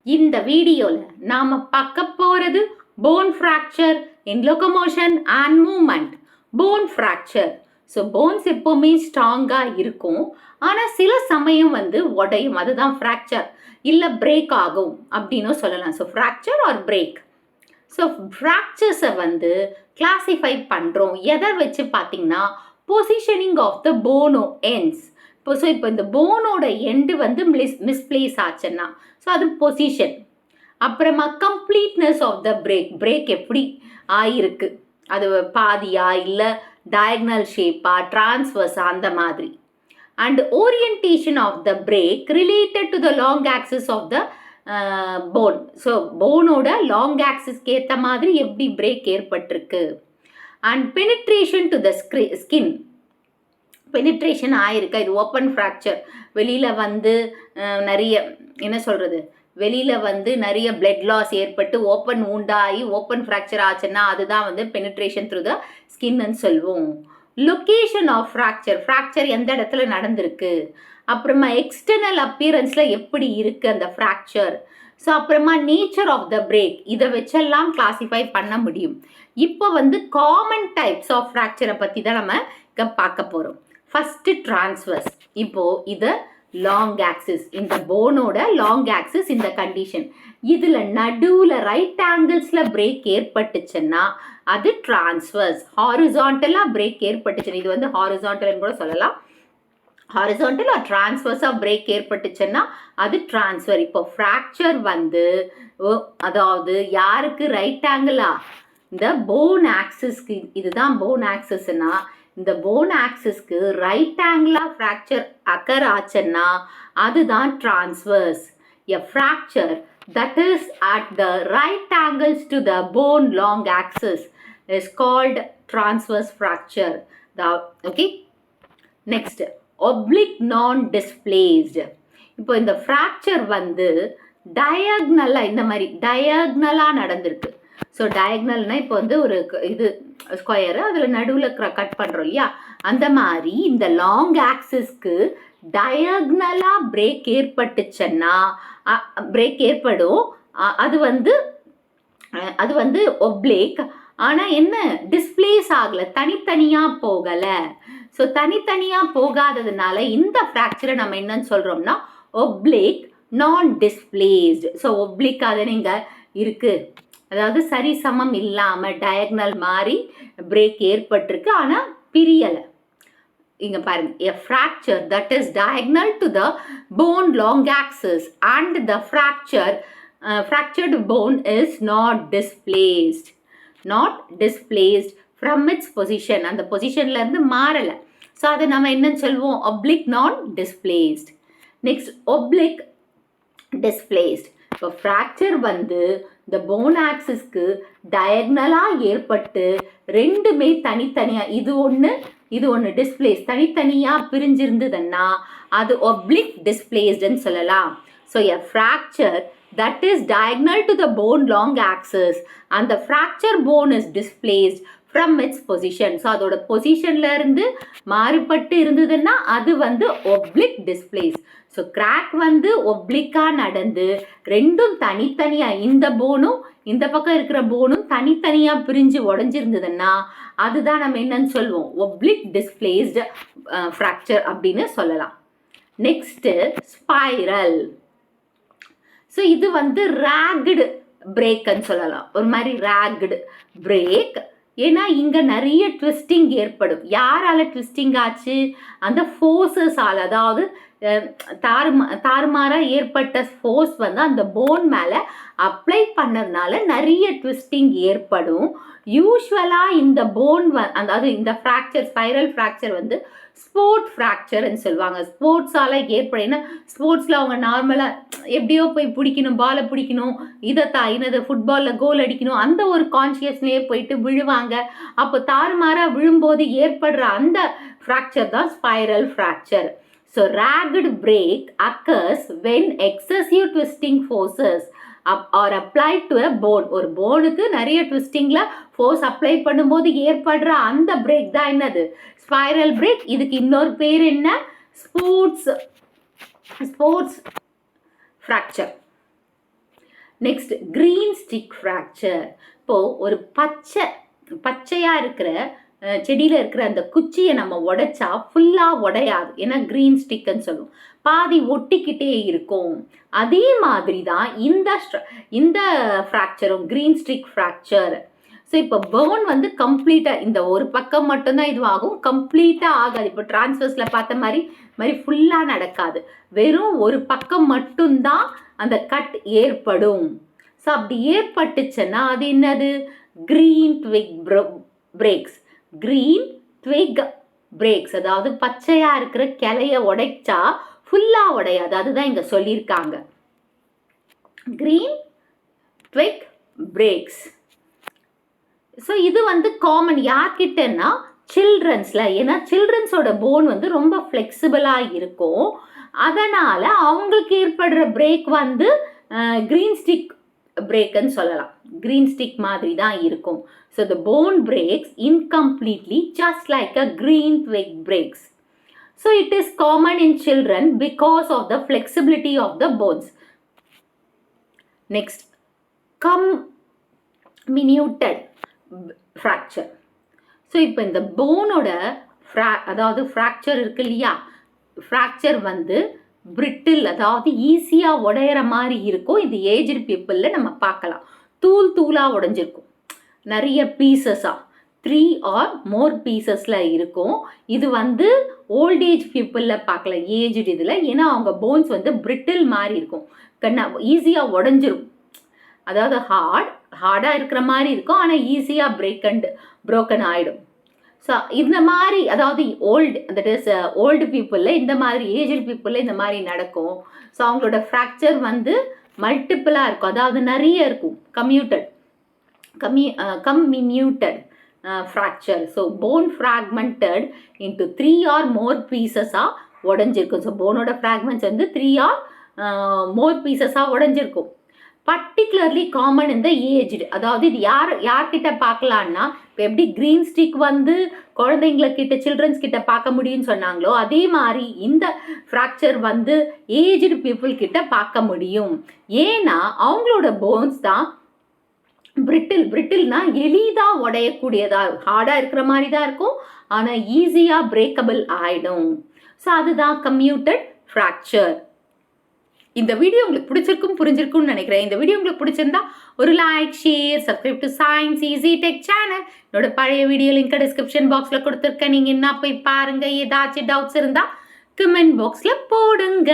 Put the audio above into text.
இந்த வீடியோல நாம பார்க்க போறது bone fracture in locomotion and movement. Bone fracture. So bones எப்போவுமே ஸ்ட்ராங்காக இருக்கும், ஆனால் சில சமயம் உடையும். அதுதான் ஃப்ராக்சர் இல்லை பிரேக் ஆகும் அப்படின்னு சொல்லலாம். So fracture or break. So ஃப்ராக்சர்ஸை கிளாசிஃபை பண்ணுறோம் எதை வச்சு பார்த்தீங்கன்னா, பொசிஷனிங் ஆஃப் த போனோ எண்ட்ஸ். இப்போ இந்த போனோட எண்டு மிஸ்பிளேஸ் ஆச்சுன்னா ஸோ அது பொசிஷன். அப்புறமா கம்ப்ளீட்னஸ் ஆஃப் த பிரேக் எப்படி ஆயிருக்கு, அது பாதியா இல்லை டயக்னல் ஷேப்பா டிரான்ஸ்வர்ஸா அந்த மாதிரி. And orientation of the break related to the long axis of the bone. So போனோட லாங் ஆக்சிஸ்க்கு ஏற்ற மாதிரி எப்படி பிரேக் ஏற்பட்டிருக்கு. And penetration to the skin. Penetration ஆயிருக்கா, இது ஓப்பன் ஃப்ராக்சர். வெளியில் நிறைய என்ன சொல்கிறது, வெளியில் நிறைய பிளட் லாஸ் ஏற்பட்டு ஓப்பன் உண்டாகி ஓப்பன் ஃப்ராக்சர் ஆச்சுன்னா அதுதான் பெனிட்ரேஷன் த்ரூ த ஸ்கின்னு சொல்லுவோம். லொக்கேஷன் ஆஃப் ஃப்ராக்சர் எந்த இடத்துல நடந்திருக்கு, அப்புறமா எக்ஸ்டர்னல் அப்பியரன்ஸில் எப்படி இருக்குது அந்த ஃப்ராக்சர். ஸோ அப்புறமா நேச்சர் ஆஃப் த பிரேக், இதை வச்செல்லாம் கிளாஸிஃபை பண்ண முடியும். இப்போ காமன் டைப்ஸ் ஆஃப் ஃப்ராக்சரை பற்றி தான் நம்ம பார்க்க போகிறோம். First transverse. இப்போது இதை லாங் ஆக்சிஸ், இந்த போனோட லாங் ஆக்சிஸ் இந்த கண்டிஷன், இதில் நடுவில் ரைட் ஆங்கிள்ஸில் பிரேக் ஏற்பட்டுச்சுன்னா அது டிரான்ஸ்வர்ஸ். ஹாரிசான்டலாக பிரேக் ஏற்பட்டுச்சுன்னா, இது ஹாரிசான்டல்னு கூட சொல்லலாம், ஹாரிசான்டல் ஆர் டிரான்ஸ்வர்ஸாக பிரேக் ஏற்பட்டுச்சுன்னா அது டிரான்ஸ்ஃபர். இப்போ ஃப்ராக்சர் அதாவது யாருக்கு ரைட் ஆங்கிளா, இந்த போன் ஆக்சிஸ்க்கு, இதுதான் போன் ஆக்சிஸ்னா இந்த போன் ஆக்சிஸ்க்கு ரைட் ஆங்கிளா ஃப்ராக்சர் அக்கர் ஆச்சுன்னா அதுதான் transverse. A fracture that is at the right angles to the bone long axis is called transverse fracture. Okay, next oblique நான் டிஸ்பிளேஸ்டு. இப்போ இந்த ஃப்ராக்சர் டயக்னலாக இந்த மாதிரி டயக்னலாக நடந்திருக்கு. ஸோ டயக்னல்னா இப்போ ஒரு இது ஸ்கொயரு, அதில் நடுவில் கட் பண்ணுறோம் இல்லையா, அந்த மாதிரி இந்த லாங் ஆக்சிஸ்க்கு டயக்னலாக பிரேக் ஏற்பட்டுச்சுன்னா பிரேக் ஏற்படும். அது ஒப்ளிக். ஆனால் என்ன, டிஸ்பிளேஸ் ஆகலை, தனித்தனியாக போகலை. ஸோ தனித்தனியாக போகாததுனால இந்த ஃப்ராக்சரை நம்ம என்னன்னு சொல்கிறோம்னா ஒப்ளிக் நான் டிஸ்பிளேஸ்டு. ஸோ ஒப்ளிக் அது நீங்கள் இருக்குது, அதாவது சரி சமம் இல்லாமல் டயக்னல் மாதிரி பிரேக் ஏற்பட்டிருக்கு, ஆனால் பிரியலை. இங்கே பாருங்க, a fracture that is diagonal to the bone long axis and the fractured bone is not displaced from its position. அந்த பொசிஷன்லேருந்து மாறலை. ஸோ அதை நம்ம என்னன்னு சொல்லுவோம், oblique non displaced. Next oblique displaced. இப்போ ஃப்ராக்சர் இந்த போன் ஆக்சிஸ்க்கு டயக்னலாக ஏற்பட்டு ரெண்டுமே தனித்தனியாக, இது ஒன்று டிஸ்பிளேஸ் தனித்தனியாக பிரிஞ்சிருந்ததுன்னா அது ஒப்ளிக் டிஸ்பிளேஸ்டுன்னு சொல்லலாம். So a fracture that is diagonal to the bone long axis and the fracture bone is displaced from its position. So அதோட பொசிஷன்லேருந்து மாறுபட்டு இருந்ததுன்னா அது oblique displaced. ஸோ கிராக் ஒப்ளிக்காக நடந்து ரெண்டும் தனித்தனியாக, இந்த போனும் இந்த பக்கம் இருக்கிற போனும் தனித்தனியாக பிரிஞ்சு உடஞ்சிருந்ததுன்னா அதுதான் நம்ம என்னன்னு சொல்லுவோம், ஒப்ளிக் டிஸ்பிளேஸ்டு ஃப்ராக்சர் அப்படின்னு சொல்லலாம். Next spiral. ஸோ இது ரேக்டு பிரேக்குன்னு சொல்லலாம், ஒரு மாதிரி ரேக்டு பிரேக். ஏன்னா இங்கே நிறைய ட்விஸ்டிங் ஏற்படும். யாரால ட்விஸ்டிங் ஆச்சு, அந்த ஃபோர்ஸஸால், அதாவது தாறுமாறாக ஏற்பட்ட ஃபோர்ஸ் அந்த போன் மேலே அப்ளை பண்ணதுனால நிறைய ட்விஸ்டிங் ஏற்படும். யூஸ்வலாக இந்த போன் அதாவது இந்த ஃப்ராக்சர், ஸ்பைரல் ஃப்ராக்சர் ஸ்போர்ட் ஃப்ராக்சர்ன்னு சொல்லுவாங்க. ஸ்போர்ட்ஸால் ஏற்படுன்னா, ஸ்போர்ட்ஸில் அவங்க நார்மலாக எப்படியோ போய் பிடிக்கணும், பாலை பிடிக்கணும், என்னது ஃபுட்பாலில் கோல் அடிக்கணும், அந்த ஒரு கான்ஷியஸ்லேயே போயிட்டு விழுவாங்க. அப்போ தாறுமாறாக விழும்போது ஏற்படுற அந்த ஃப்ராக்சர் தான் spiral fracture. So ragged break occurs when excessive twisting forces are applied to a bone. ஒரு போனுக்கு நிறைய ட்விஸ்டிங்கில் ஃபோர்ஸ் அப்ளை பண்ணும்போது ஏற்படுற அந்த பிரேக் தான் என்னது, ஸ்பைரல் பிரேக். இதுக்கு இன்னொரு பேர் என்ன, sports fracture. Next green stick fracture. இப்போது ஒரு பச்சையாக இருக்கிற செடியில் இருக்கிற அந்த குச்சியை நம்ம உடைச்சா ஃபுல்லாக உடையாது, ஏன்னா கிரீன் ஸ்டிக்குன்னு சொல்லுவோம், பாதி ஒட்டிக்கிட்டே இருக்கும். அதே மாதிரி தான் இந்த ஃப்ராக்சரும் கிரீன் ஸ்டிக் ஃப்ராக்சர். ஸோ இப்போ பேர்ன் வந்து கம்ப்ளீட்டாக இந்த ஒரு பக்கம் மட்டும்தான் இதுவாகும், கம்ப்ளீட்டாக ஆகாது. இப்போ டிரான்ஸ்வர்ஸில் பார்த்த மாதிரி ஃபுல்லாக நடக்காது, வெறும் ஒரு பக்கம் மட்டும்தான் அந்த கட் ஏற்படும். ஸோ அப்படி ஏற்பட்டுச்சுன்னா அது என்னது? Green twig breaks. Green twig breaks, அதாவது பச்சையாக இருக்கிற கிளைய உடைச்சா ஃபுல்லாக உடையாது, அதுதான் இங்கே சொல்லியிருக்காங்க. Green twig breaks. ஸோ இது வந்து காமன் யார்கிட்டன்னா சில்ட்ரன்ஸில், ஏன்னா சில்ட்ரன்ஸோட போன் வந்து ரொம்ப ஃப்ளெக்சிபிளாக இருக்கும், அதனால் அவங்களுக்கு ஏற்படுற பிரேக் வந்து கிரீன் ஸ்டிக் பிரேக்குன்னு சொல்லலாம். கிரீன் ஸ்டிக் மாதிரி தான் இருக்கும். So the bone breaks incompletely just like a green twig breaks. So it is common in children because of the flexibility of the bones. Next, comminuted fracture. So இப்போ இந்த போனோட அதாவது fracture இருக்கு இல்லையா, fracture வந்து பிரிட்டில், அதாவது ஈஸியாக உடையிற மாதிரி இருக்கும். இது ஏஜ்டு பீப்புளில் நம்ம பார்க்கலாம், தூளாக உடைஞ்சிருக்கும், நிறைய பீசஸாக 3 or more பீசஸில் இருக்கும். இது வந்து ஓல்டேஜ் பீப்புளில் பார்க்கலாம், ஏஜ்டு இதில், ஏன்னா அவங்க போன்ஸ் வந்து பிரிட்டில் மாதிரி இருக்கும், ஈஸியாக உடஞ்சிரும். அதாவது ஹார்டாக இருக்கிற மாதிரி இருக்கும், ஆனால் ஈஸியாக ப்ரோக்கன் ஆகிடும். ஸோ இந்த மாதிரி, அதாவது தட் இஸ் ஓல்டு பீப்புளில் இந்த மாதிரி, ஏஜ்டு பீப்புளில் இந்த மாதிரி நடக்கும். ஸோ அவங்களோட ஃப்ராக்சர் வந்து மல்டிப்புளாக இருக்கும், அதாவது நிறைய இருக்கும். Comminuted fracture. So bone fragmented into 3 or more பீசஸாக உடஞ்சிருக்கும். ஸோ போனோட ஃப்ராக்மெண்ட்ஸ் வந்து 3 or more பீசஸாக உடஞ்சிருக்கும். பர்டிகுலர்லி காமன் இந்த ஏஜ்டு, அதாவது இது யார்கிட்ட பார்க்கலான்னா, இப்போ எப்படி கிரீன் ஸ்டிக் வந்து குழந்தைங்கக்கிட்ட சில்ட்ரன்ஸ் கிட்ட பார்க்க முடியும்னு சொன்னாங்களோ, அதே மாதிரி இந்த ஃப்ராக்சர் வந்து ஏஜ்டு பீப்புள் கிட்ட பார்க்க முடியும். ஏன்னா அவங்களோட போன்ஸ் தான் பிரிட்டில்னா எளிதாக உடையக்கூடியதா, ஹார்டாக இருக்கிற மாதிரி தான் இருக்கும், ஆனால் ஈஸியாக பிரேக்கபிள் ஆகிடும். ஸோ அதுதான் கம்மியூட்டட் ஃப்ராக்சர். இந்த வீடியோ உங்களுக்கு புரிஞ்சிருக்கும்னு நினைக்கிறேன். இந்த வீடியோ உங்களுக்கு பிடிச்சிருந்தா ஒரு like, share, subscribe to science easy tech channel. என்னோட பழைய வீடியோ லிங்க் டிஸ்கிரிப்ஷன் பாக்ஸில் கொடுத்துருக்கேன், நீங்கள் என்ன போய் பாருங்கள். ஏதாச்சும் டவுட்ஸ் இருந்தால் கமெண்ட் பாக்ஸில் போடுங்க.